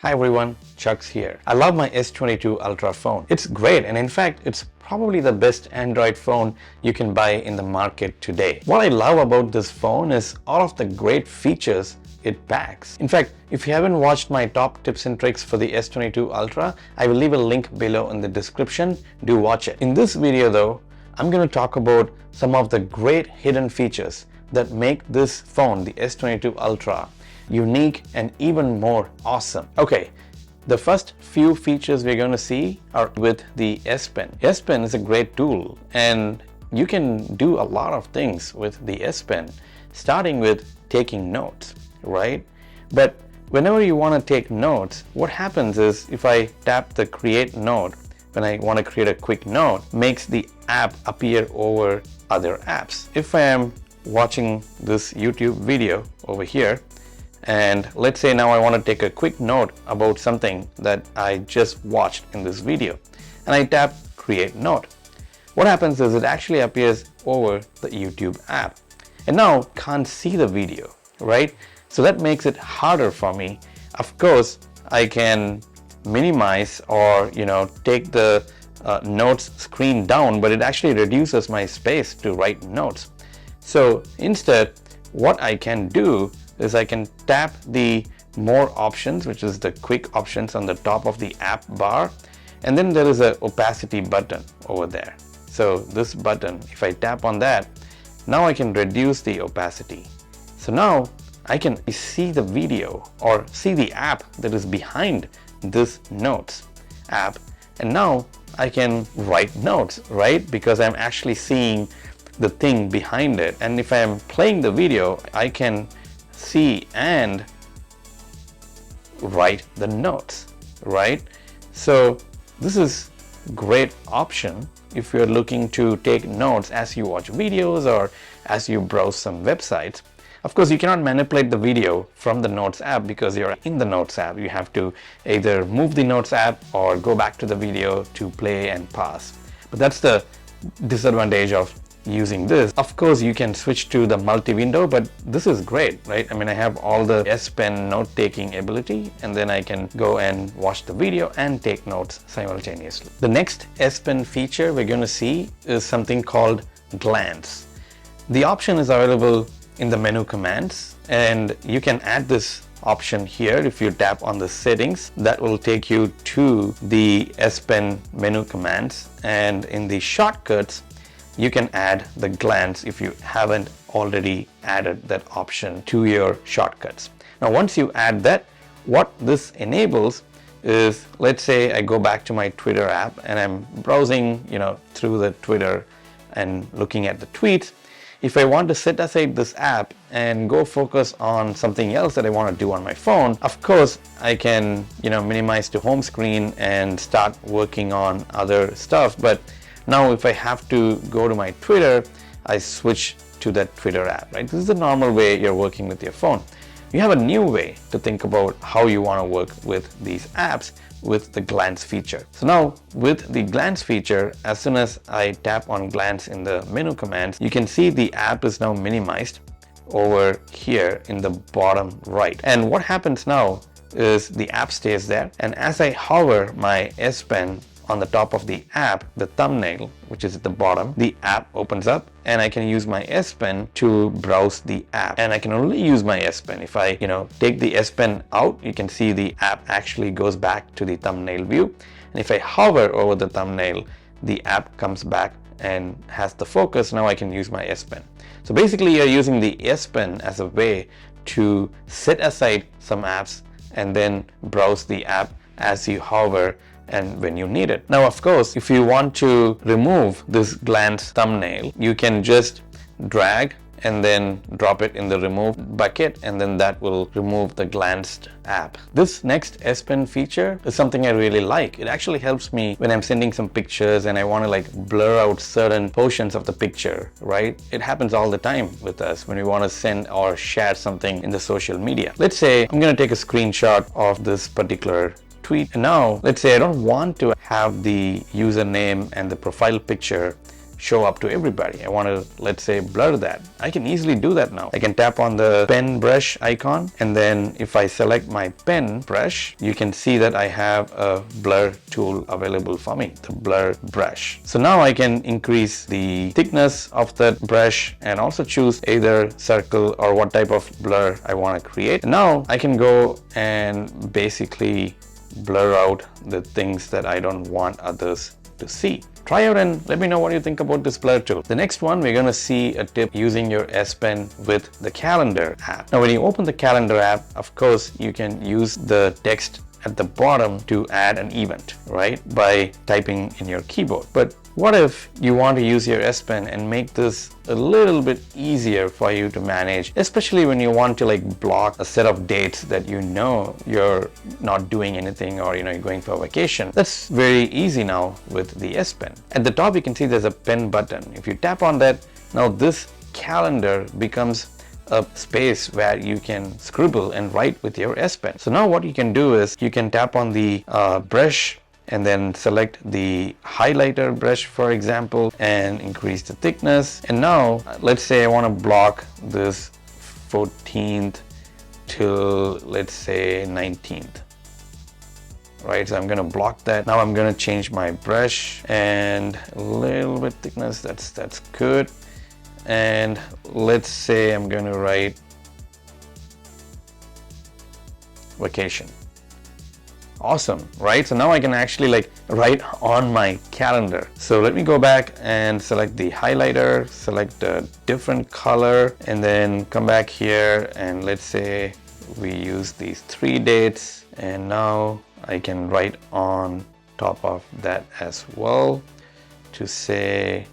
Hi everyone, Chuck's here. I love my S22 Ultra phone. It's great, and in fact, it's probably the best Android phone you can buy in the market today. What I love about this phone is all of the great features it packs. In fact, if you haven't watched my top tips and tricks for the S22 Ultra, I will leave a link below in the description. Do watch it. In this video though, I'm going to talk about some of the great hidden features that make this phone, the S22 Ultra, unique and even more awesome. Okay, the first few features we're going to see are with the S Pen. S Pen is a great tool and you can do a lot of things with the S Pen, starting with taking notes, right? But whenever you want to take notes, what happens is if I tap the create note, when I want to create a quick note, makes the app appear over other apps. If I am watching this YouTube video over here, and let's say now I want to take a quick note about something that I just watched in this video, and I tap create note. What happens is it actually appears over the YouTube app, and now can't see the video, right? So that makes it harder for me. Of course, I can minimize or take the notes screen down, but it actually reduces my space to write notes. So instead, what I can do is I can tap the more options, which is the quick options on the top of the app bar, and then there is a opacity button over there. So this button, if I tap on that, now I can reduce the opacity. So now I can see the video or see the app that is behind this notes app, and now I can write notes, right? Because I'm actually seeing the thing behind it, and if I am playing the video, I can see and write the notes, right? So this is great option if you're looking to take notes as you watch videos or as you browse some websites. Of course, you cannot manipulate the video from the Notes app because you're in the Notes app. You have to either move the Notes app or go back to the video to play and pause. But that's the disadvantage of using this. Of course, you can switch to the multi-window, but this is great, right? I mean, I have all the S Pen note-taking ability, and then I can go and watch the video and take notes simultaneously. The next S Pen feature we're going to see is something called Glance. The option is available in the menu commands, and you can add this option here. If you tap on the settings, that will take you to the S Pen menu commands, and in the shortcuts, you can add the glance if you haven't already added that option to your shortcuts. Now, once you add that, what this enables is, let's say I go back to my Twitter app and I'm browsing, through the Twitter and looking at the tweets. If I want to set aside this app and go focus on something else that I want to do on my phone, of course, I can, minimize to home screen and start working on other stuff. But now if I have to go to my Twitter, I switch to that Twitter app, right? This is the normal way you're working with your phone. You have a new way to think about how you want to work with these apps with the glance feature. So now with the glance feature, as soon as I tap on glance in the menu commands, you can see the app is now minimized over here in the bottom right. And what happens now is the app stays there. And as I hover my S Pen on the top of the app, the thumbnail, which is at the bottom, the app opens up and I can use my S Pen to browse the app. And I can only use my S Pen. If I, take the S Pen out, you can see the app actually goes back to the thumbnail view. And if I hover over the thumbnail, the app comes back and has the focus. Now I can use my S Pen. So basically you're using the S Pen as a way to set aside some apps and then browse the app as you hover and when you need it. Now, of course, if you want to remove this glance thumbnail, you can just drag and then drop it in the remove bucket, and then that will remove the glanced app. This next S Pen feature is something I really like. It actually helps me when I'm sending some pictures and I want to blur out certain portions of the picture, right? It happens all the time with us when we want to send or share something in the social media. Let's say I'm going to take a screenshot of this particular tweet. And now, let's say I don't want to have the username and the profile picture show up to everybody. I want to, let's say, blur that. I can easily do that now. I can tap on the pen brush icon, and then if I select my pen brush, you can see that I have a blur tool available for me, the blur brush. So now I can increase the thickness of that brush and also choose either circle or what type of blur I want to create. And now I can go and basically blur out the things that I don't want others to see. Try out and let me know what you think about this blur tool. The next one, we're going to see a tip using your S Pen with the calendar app. Now when you open the calendar app, of course you can use the text at the bottom to add an event, right, by typing in your keyboard. But what if you want to use your S Pen and make this a little bit easier for you to manage, especially when you want to like block a set of dates that you know you're not doing anything, or you're going for a vacation. That's very easy now with the S Pen. At the top you can see there's a pen button. If you tap on that, now this calendar becomes a space where you can scribble and write with your S Pen. So now what you can do is you can tap on the brush and then select the highlighter brush, for example, and increase the thickness. And now let's say I want to block this 14th till, let's say, 19th. Right, so I'm going to block that. Now I'm going to change my brush and a little bit thickness. That's good. And let's say I'm going to write vacation. Awesome, right? So now I can actually like write on my calendar. So let me go back and select the highlighter, select a different color, and then come back here and let's say we use these 3 dates, and now I can write on top of that as well to say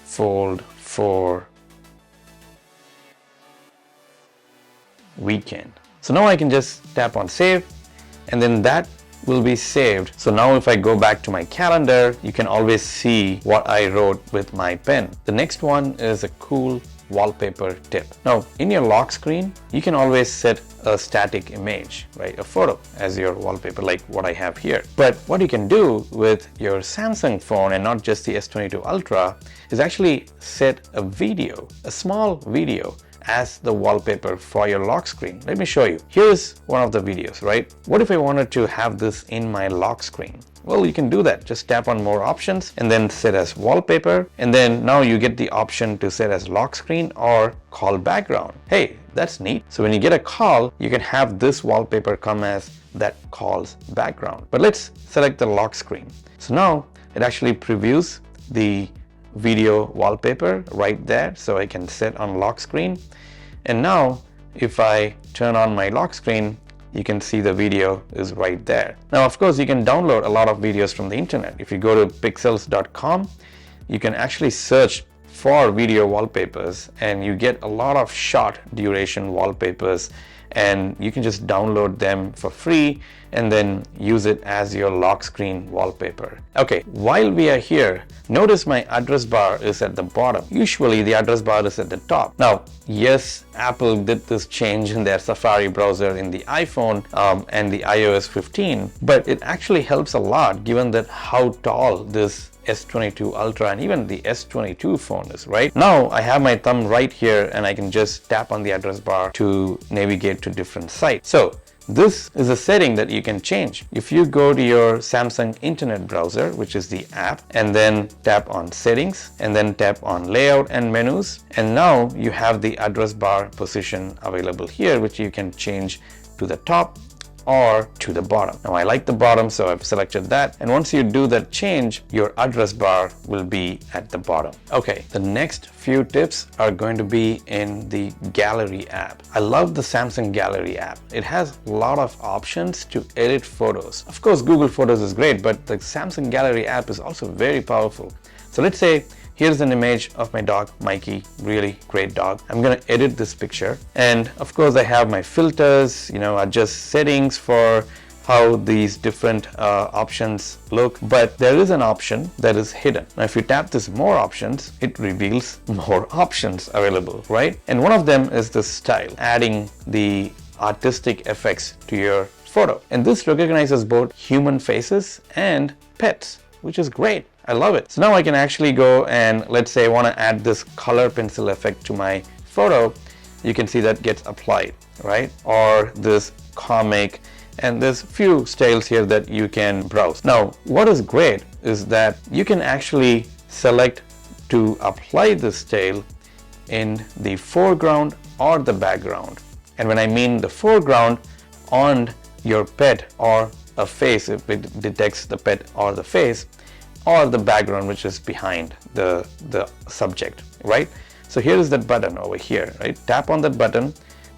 fold for weekend. So now I can just tap on save, and then that will be saved. So now if I go back to my calendar, you can always see what I wrote with my pen. The next one is a cool wallpaper tip. Now in your lock screen, you can always set a static image, right, a photo as your wallpaper, like what I have here. But what you can do with your Samsung phone, and not just the S22 Ultra, is actually set a video, a small video, as the wallpaper for your lock screen. Let me show you. Here's one of the videos, right? What if I wanted to have this in my lock screen? Well, you can do that. Just tap on more options and then set as wallpaper. And then now you get the option to set as lock screen or call background. Hey, that's neat. So when you get a call, you can have this wallpaper come as that call's background. But let's select the lock screen. So now it actually previews the video wallpaper right there, so I can set on lock screen. And now if I turn on my lock screen, you can see the video is right there. Now of course you can download a lot of videos from the internet. If you go to pixels.com, you can actually search for video wallpapers and you get a lot of short duration wallpapers, and you can just download them for free and then use it as your lock screen wallpaper. Okay, while we are here, notice my address bar is at the bottom. Usually the address bar is at the top. Now, yes, Apple did this change in their Safari browser in the iPhone and the iOS 15, but it actually helps a lot given that how tall this S22 Ultra and even the S22 phone is, right? Now I have my thumb right here and I can just tap on the address bar to navigate to different sites. So this is a setting that you can change. If you go to your Samsung Internet browser, which is the app, and then tap on settings and then tap on layout and menus, and now you have the address bar position available here, which you can change to the top or to the bottom. Now I like the bottom, so I've selected that. And once you do that change, your address bar will be at the bottom. Okay, the next few tips are going to be in the Gallery app. I love the Samsung Gallery app. It has a lot of options to edit photos. Of course, Google Photos is great, but the Samsung Gallery app is also very powerful. So let's say here's an image of my dog, Mikey, really great dog. I'm gonna edit this picture. And of course I have my filters, adjust settings for how these different options look. But there is an option that is hidden. Now if you tap this more options, it reveals more options available, right? And one of them is the style, adding the artistic effects to your photo. And this recognizes both human faces and pets. which is great. I love it. So now I can actually go and let's say I want to add this color pencil effect to my photo. You can see that gets applied, right? Or this comic, and there's few styles here that you can browse. Now, what is great is that you can actually select to apply this style in the foreground or the background. And when I mean the foreground, on your pet or a face, if it detects the pet or the face, or the background which is behind the subject, right? So here is that button over here, right? Tap on that button.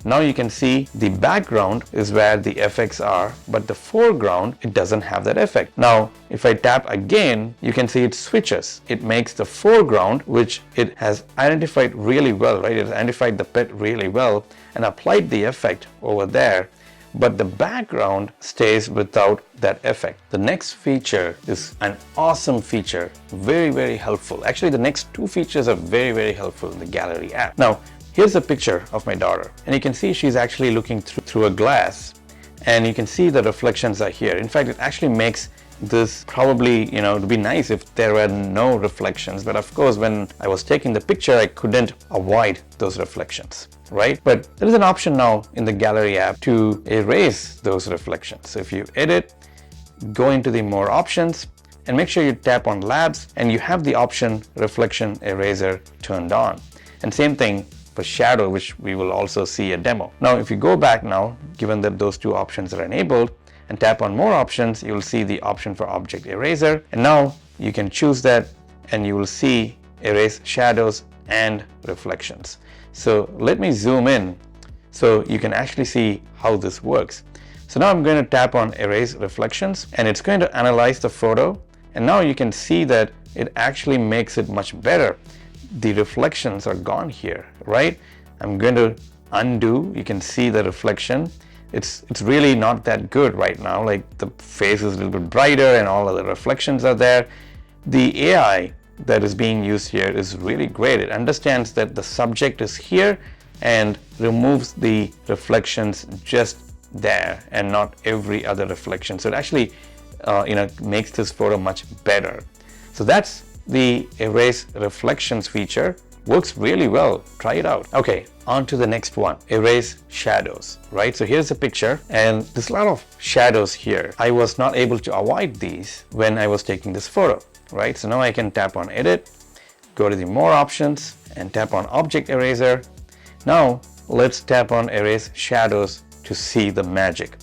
Now you can see the background is where the effects are, but the foreground, it doesn't have that effect. Now, if I tap again, you can see it switches. It makes the foreground, which it has identified really well, right? It has identified the pet really well and applied the effect over there, but the background stays without that effect. The next feature is an awesome feature, very, very helpful. Actually, the next two features are very, very helpful in the Gallery app. Now, here's a picture of my daughter, and you can see she's actually looking through a glass, and you can see the reflections are here. In fact, it actually makes this probably, it would be nice if there were no reflections, but of course, when I was taking the picture, I couldn't avoid those reflections, right? But there is an option now in the Gallery app to erase those reflections. So if you edit, go into the more options, and make sure you tap on Labs, and you have the option Reflection Eraser turned on. And same thing for shadow, which we will also see a demo. Now, if you go back now, given that those two options are enabled, and tap on more options, you will see the option for object eraser. And now you can choose that, and you will see erase shadows and reflections. So let me zoom in so you can actually see how this works. So now I'm going to tap on erase reflections, and it's going to analyze the photo. And now you can see that it actually makes it much better. The reflections are gone here, right? I'm going to undo. You can see the reflection. It's really not that good right now. Like the face is a little bit brighter and all of the reflections are there. The AI that is being used here is really great. It understands that the subject is here and removes the reflections just there and not every other reflection. So it actually makes this photo much better. So that's the erase reflections feature. Works really well. Try it out. Okay, on to the next one, erase shadows, right? So here's a picture, and there's a lot of shadows here. I was not able to avoid these when I was taking this photo, right? So now I can tap on edit, go to the more options, and tap on object eraser. Now let's tap on erase shadows to see the magic.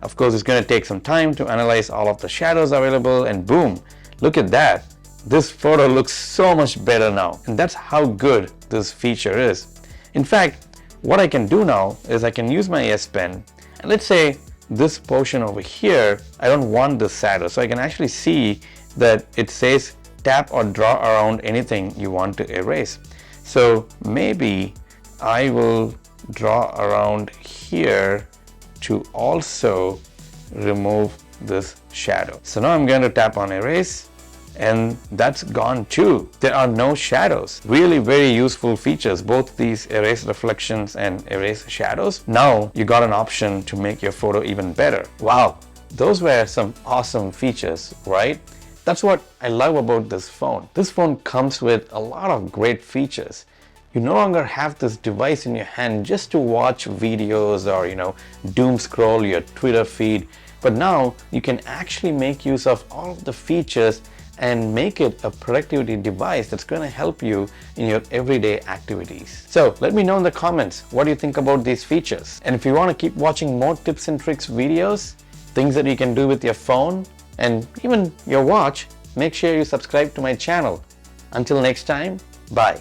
Of course, it's going to take some time to analyze all of the shadows available, and boom, look at that. This photo looks so much better now, and that's how good this feature is. In fact, what I can do now is I can use my S Pen, and let's say this portion over here, I don't want this shadow, so I can actually see that it says tap or draw around anything you want to erase. So maybe I will draw around here to also remove this shadow. So now I'm going to tap on erase, and that's gone too. There are no shadows. Really very useful features, both these erase reflections and erase shadows. Now you got an option to make your photo even better. Wow, those were some awesome features, right? That's what I love about this phone. This phone comes with a lot of great features. You no longer have this device in your hand just to watch videos or, doom scroll your Twitter feed. But now you can actually make use of all of the features and make it a productivity device that's going to help you in your everyday activities. So let me know in the comments, what do you think about these features? And if you want to keep watching more tips and tricks videos, things that you can do with your phone and even your watch, make sure you subscribe to my channel. Until next time, bye.